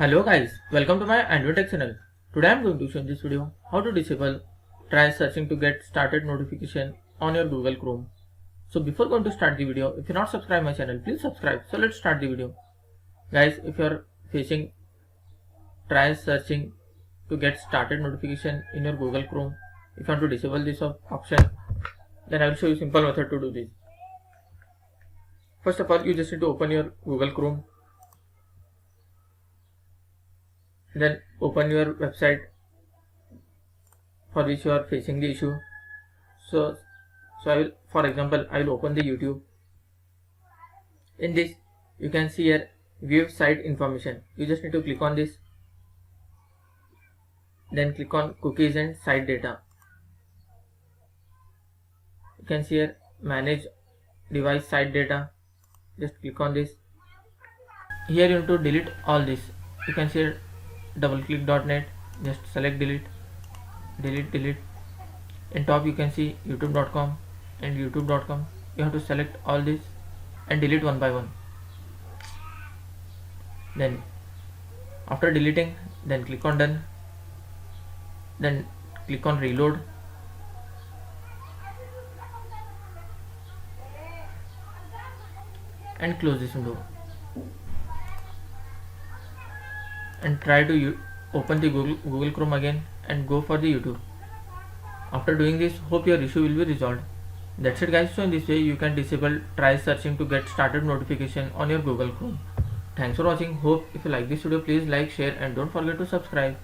Hello guys, welcome to my AndWin channel. Today I am going to show in this video how to disable try searching to get started notification on your Google Chrome. So before going to start the video, if you not subscribed my channel, please subscribe. So let's start the video. Guys, if you are facing try searching to get started notification in your Google Chrome, if you want to disable this option, then I will show you simple method to do this. First of all, you just need to open your Google Chrome. Then open your website for which you are facing the issue. So I will, for example, I will open the YouTube. In this, you can see here view site information. You just need to click on this. Then click on cookies and site data. You can see here manage device site data. Just click on this. Here you need to delete all this. You can see here double click .net, just select delete. In top you can see youtube.com and youtube.com. You have to select all this and delete one by one. Then after deleting, then click on done. Then click on reload. And close this window. And try to open the Google Chrome again and go for the YouTube. After doing this, hope your issue will be resolved. That's it guys. So in this way you can disable try searching to get started notification on your Google Chrome. Thanks for watching. Hope if you like this video, please like, share and don't forget to subscribe.